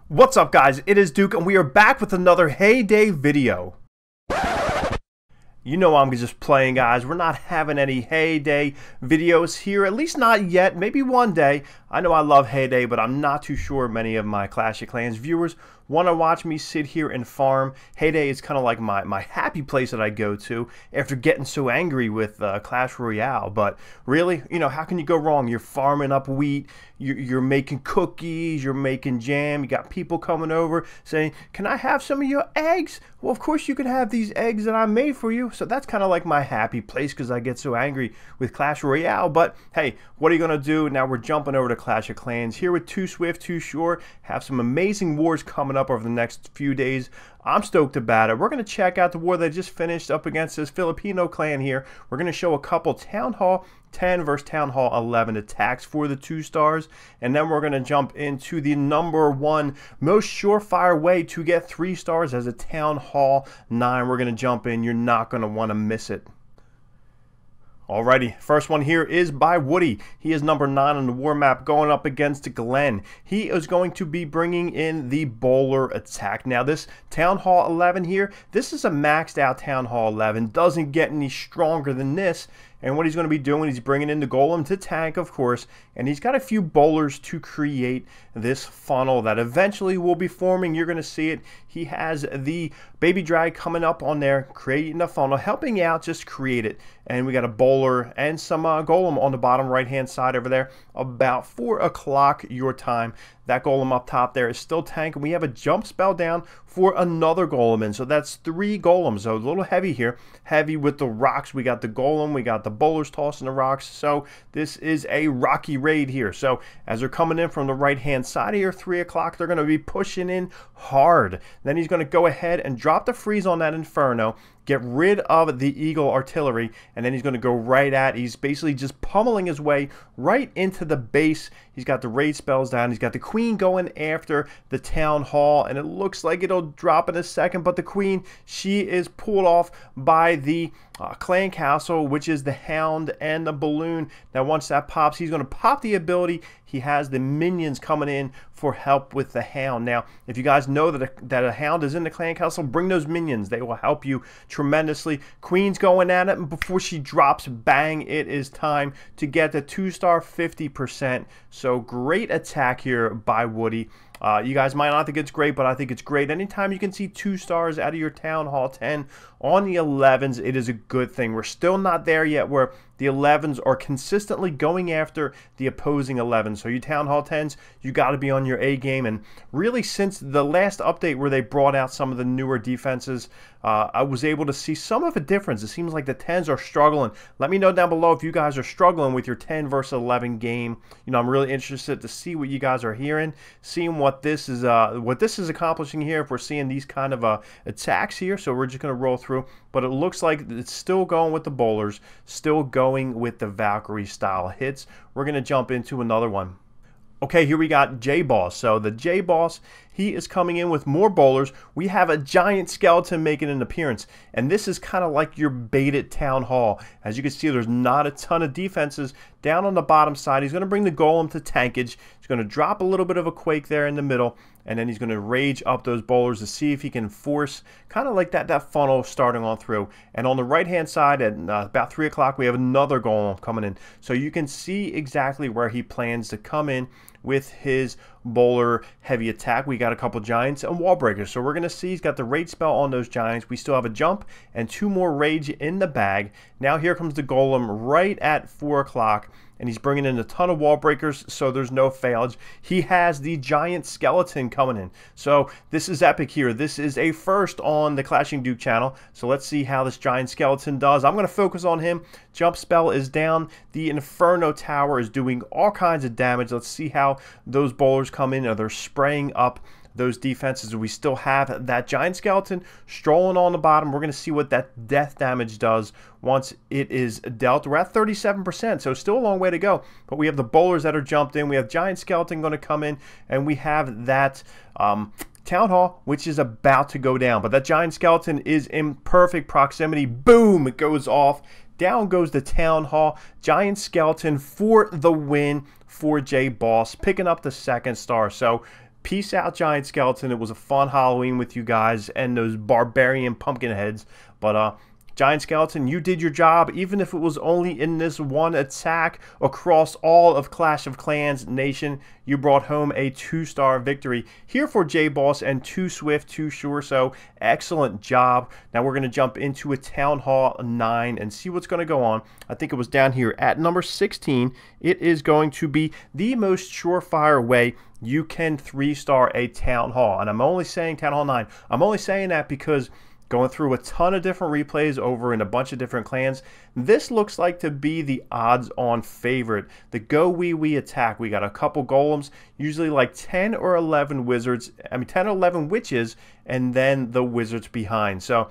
What's up, guys? It is Duke and we are back with another Heyday video. You know I'm just playing, guys. We're not having any Heyday videos here, at least not yet. Maybe one day. I know I love Heyday, but I'm not too sure many of my Clash of Clans viewers want to watch me sit here and farm. Heyday is kind of like my happy place that I go to after getting so angry with Clash Royale. But really, you know, how can you go wrong? You're farming up wheat, you're making cookies, you're making jam, you got people coming over saying, can I have some of your eggs? Well, of course you can have these eggs that I made for you. So that's kind of like my happy place because I get so angry with Clash Royale. But hey, what are you going to do? Now we're jumping over to Clash of Clans here with Too Swift, Too Sure. Have some amazing wars coming up over the next few days. I'm stoked about it. We're going to check out the war that just finished up against this Filipino clan here. We're going to show a couple Town Hall 10 versus Town Hall 11 attacks for the 2 stars, and then we're going to jump into the #1 most surefire way to get 3 stars as a Town Hall 9. We're going to jump in. You're not going to want to miss it. Alrighty, first one here is by Woody. He is number 9 on the war map going up against Glenn. He is going to be bringing in the bowler attack. Now this Town Hall 11 here, this is a maxed out Town Hall 11. Doesn't get any stronger than this. And what he's going to be doing, he's bringing in the golem to tank, of course, and he's got a few bowlers to create this funnel that eventually will be forming. You're going to see it. He has the baby drag coming up on there, creating a funnel, helping out, just create it. And we got a bowler and some golem on the bottom right-hand side over there, about 4 o'clock your time. That golem up top there is still tanking. We have a jump spell down for another golem in. So that's 3 golems. So a little heavy here. Heavy with the rocks. We got the golem. We got the bowlers tossing the rocks. So this is a rocky raid here. So as they're coming in from the right-hand side here, 3 o'clock, they're going to be pushing in hard. Then he's going to go ahead and drop the freeze on that Inferno. Get rid of the Eagle artillery, and then he's going to go right at, he's basically just pummeling his way right into the base. He's got the raid spells down. He's got the queen going after the Town Hall, and it looks like it'll drop in a second, but the queen, she is pulled off by the clan castle, which is the hound and the balloon. Now once that pops, he's going to pop the ability. He has the minions coming in for help with the hound. Now if you guys know that a hound is in the clan castle, bring those minions. They will help you tremendously. Queen's going at it, and before she drops, bang, it is time to get the 2-star 50%. So great attack here by Woody. You guys might not think it's great, but I think it's great. Anytime you can see 2 stars out of your Town Hall 10 on the 11s, it is a good thing. We're still not there yet where the 11s are consistently going after the opposing 11s. So you Town Hall 10s, you got to be on your A game. And really, since the last update where they brought out some of the newer defenses, I was able to see some of a difference. It seems like the 10s are struggling. Let me know down below if you guys are struggling with your 10 versus 11 game. You know, I'm really interested to see what you guys are hearing, seeing what this is accomplishing here. If we're seeing these kind of attacks here, so we're just going to roll through. But it looks like it's still going with the bowlers, still going with the Valkyrie style hits. We're going to jump into another one. Okay, here we got J-Boss. So the J-Boss, he is coming in with more bowlers. We have a giant skeleton making an appearance. And this is kind of like your baited Town Hall. As you can see, there's not a ton of defenses down on the bottom side. He's going to bring the golem to tankage. He's going to drop a little bit of a quake there in the middle. And then he's going to rage up those bowlers to see if he can force kind of like that funnel starting on through. And on the right-hand side at about 3 o'clock, we have another golem coming in. So you can see exactly where he plans to come in with his bowler heavy attack. We got a couple giants and wall breakers. So we're going to see he's got the rage spell on those giants. We still have a jump and 2 more rage in the bag. Now here comes the golem right at 4 o'clock. And he's bringing in a ton of wall breakers, so there's no failage. He has the giant skeleton coming in. So this is epic here. This is a first on the Clashing Duke channel. So let's see how this giant skeleton does. I'm going to focus on him. Jump spell is down. The Inferno Tower is doing all kinds of damage. Let's see how those bowlers come in. They're spraying up those defenses. We still have that giant skeleton strolling on the bottom. We're going to see what that death damage does once it is dealt. We're at 37%, so still a long way to go. But we have the bowlers that are jumped in. We have giant skeleton going to come in, and we have that Town Hall, which is about to go down. But that giant skeleton is in perfect proximity. Boom! It goes off. Down goes the Town Hall. Giant skeleton for the win for J-Boss, picking up the 2nd star. So Peace out, Giant Skeleton. It was a fun Halloween with you guys and those barbarian pumpkin heads. But Giant Skeleton, you did your job, even if it was only in this one attack across all of Clash of Clans Nation. You brought home a 2-star victory here for J-Boss and 2 Swift, 2 Sure. So excellent job. Now we're going to jump into a Town Hall 9 and see what's going to go on. I think it was down here at number 16. It is going to be the most surefire way you can 3-star a Town Hall. And I'm only saying Town Hall 9. I'm only saying that because going through a ton of different replays over in a bunch of different clans, this looks like to be the odds-on favorite. The Go Wee Wee attack. We got a couple golems, usually like 10 or 11 wizards, 10 or 11 witches, and then the wizards behind. So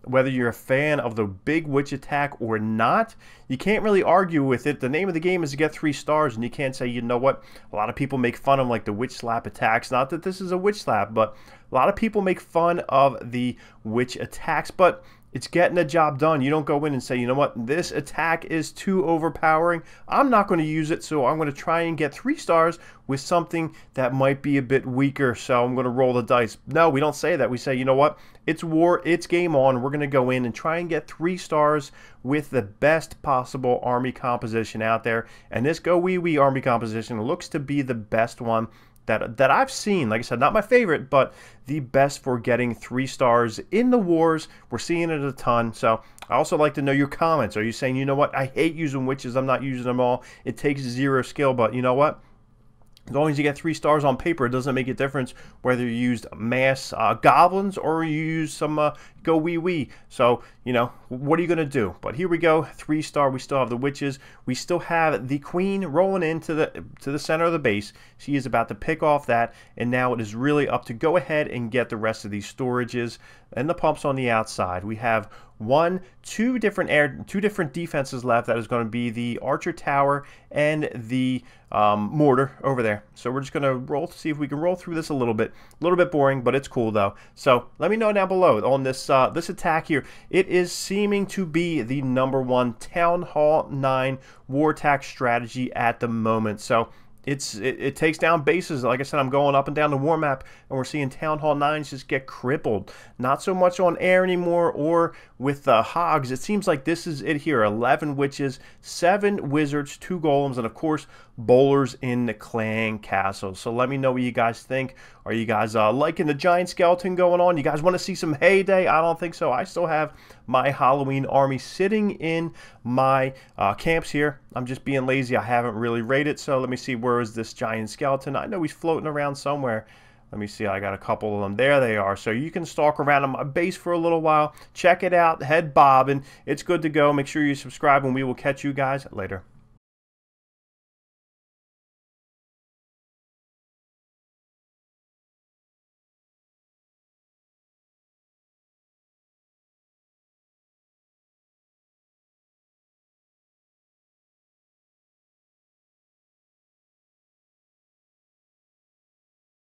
whether you're a fan of the big witch attack or not, you can't really argue with it. The name of the game is to get 3 stars, and you can't say, you know what, a lot of people make fun of like the witch slap attacks. Not that this is a witch slap, but a lot of people make fun of the witch attacks, but it's getting the job done. You don't go in and say, you know what, this attack is too overpowering. I'm not going to use it, so I'm going to try and get 3 stars with something that might be a bit weaker, so I'm going to roll the dice. No, we don't say that. We say, you know what, it's war, it's game on. We're going to go in and try and get 3 stars with the best possible army composition out there. And this Go Wee Wee army composition looks to be the best one that I've seen. Like I said, not my favorite, but the best for getting 3 stars in the wars. We're seeing it a ton. So I also like to know your comments. Are you saying, you know what, I hate using witches, I'm not using them all, it takes 0 skill, but you know what, as long as you get 3 stars on paper, it doesn't make a difference whether you used mass goblins or you use some Go Wee Wee. So, you know, what are you going to do? But here we go, 3-star. We still have the witches. We still have the queen rolling into the center of the base. She is about to pick off that, and now it is really up to go ahead and get the rest of these storages and the pumps on the outside. We have two different defenses left. That is going to be the archer tower and the mortar over there. So we're just going to roll to see if we can roll through this a little bit boring, but it's cool though. So let me know down below on this this attack here. It is seeming to be the #1 Town Hall 9 war attack strategy at the moment. So it takes down bases. Like I said, I'm going up and down the war map, and we're seeing Town Hall 9s just get crippled. Not so much on air anymore or with hogs. It seems like this is it here. 11 witches, 7 wizards, 2 golems, and of course bowlers in the clan castle. So let me know what you guys think. Are you guys liking the giant skeleton going on? You guys want to see some heyday? I don't think so. I still have my Halloween army sitting in my camps here. I'm just being lazy. I haven't really raided, so let me see, where is this giant skeleton? I know he's floating around somewhere. Let me see, I got a couple of them. There they are. So you can stalk around on my base for a little while. Check it out, head bobbing. It's good to go. Make sure you subscribe, and we will catch you guys later.